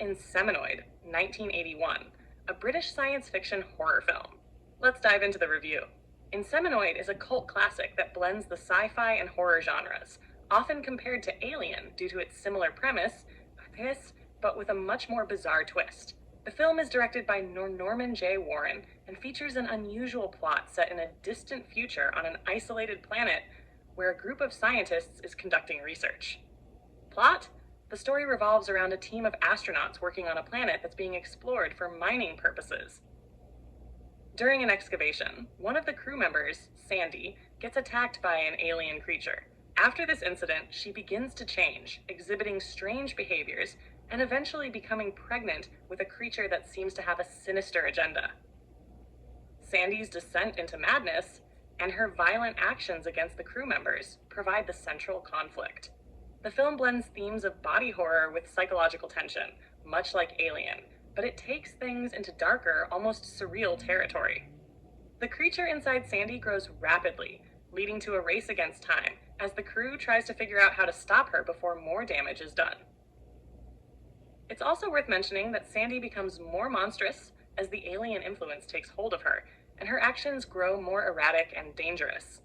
Inseminoid, 1981, a British science fiction horror film. Let's dive into the review. Inseminoid is a cult classic that blends the sci-fi and horror genres, often compared to Alien due to its similar premise, but with a much more bizarre twist. The film is directed by Norman J. Warren and features an unusual plot set in a distant future on an isolated planet where a group of scientists is conducting research. Plot? The story revolves around a team of astronauts working on a planet that's being explored for mining purposes. During an excavation, one of the crew members, Sandy, gets attacked by an alien creature. After this incident, she begins to change, exhibiting strange behaviors, and eventually becoming pregnant with a creature that seems to have a sinister agenda. Sandy's descent into madness and her violent actions against the crew members provide the central conflict. The film blends themes of body horror with psychological tension, much like Alien, but it takes things into darker, almost surreal territory. The creature inside Sandy grows rapidly, leading to a race against time, as the crew tries to figure out how to stop her before more damage is done. It's also worth mentioning that Sandy becomes more monstrous as the alien influence takes hold of her, and her actions grow more erratic and dangerous.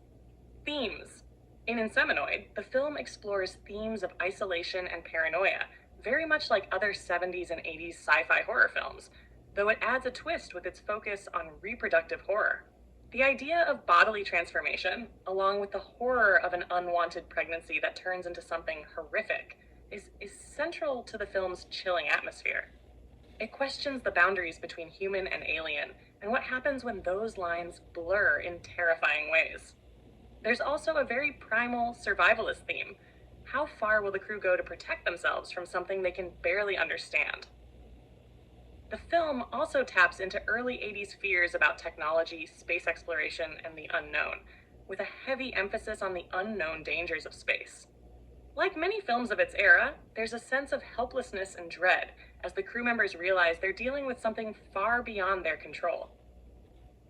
Themes. In Inseminoid, the film explores themes of isolation and paranoia, very much like other 70s and 80s sci-fi horror films, though it adds a twist with its focus on reproductive horror. The idea of bodily transformation, along with the horror of an unwanted pregnancy that turns into something horrific, is central to the film's chilling atmosphere. It questions the boundaries between human and alien, and what happens when those lines blur in terrifying ways. There's also a very primal survivalist theme. How far will the crew go to protect themselves from something they can barely understand? The film also taps into early 80s fears about technology, space exploration, and the unknown, with a heavy emphasis on the unknown dangers of space. Like many films of its era, there's a sense of helplessness and dread as the crew members realize they're dealing with something far beyond their control.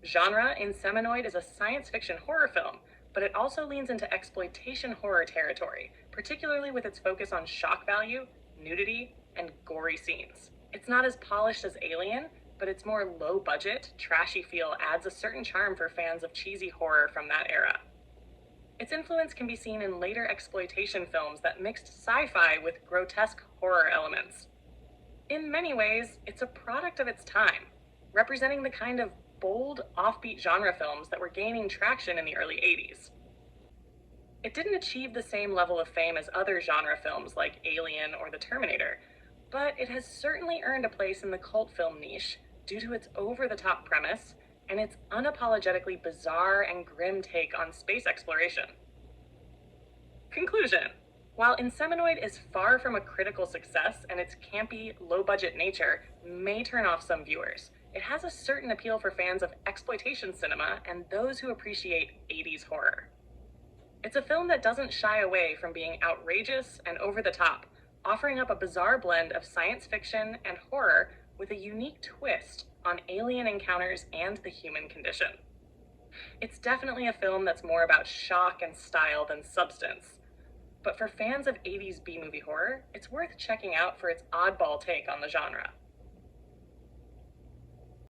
Genre, Inseminoid is a science fiction horror film, but it also leans into exploitation horror territory, particularly with its focus on shock value, nudity, and gory scenes. It's not as polished as Alien, but its more low-budget, trashy feel adds a certain charm for fans of cheesy horror from that era. Its influence can be seen in later exploitation films that mixed sci-fi with grotesque horror elements. In many ways, it's a product of its time, representing the kind of bold, offbeat genre films that were gaining traction in the early 80s. It didn't achieve the same level of fame as other genre films like Alien or The Terminator, but it has certainly earned a place in the cult film niche due to its over-the-top premise and its unapologetically bizarre and grim take on space exploration. Conclusion. While Inseminoid is far from a critical success and its campy, low-budget nature may turn off some viewers, it has a certain appeal for fans of exploitation cinema and those who appreciate 80s horror. It's a film that doesn't shy away from being outrageous and over-the-top, offering up a bizarre blend of science fiction and horror with a unique twist on alien encounters and the human condition. It's definitely a film that's more about shock and style than substance, but for fans of 80s B-movie horror, it's worth checking out for its oddball take on the genre.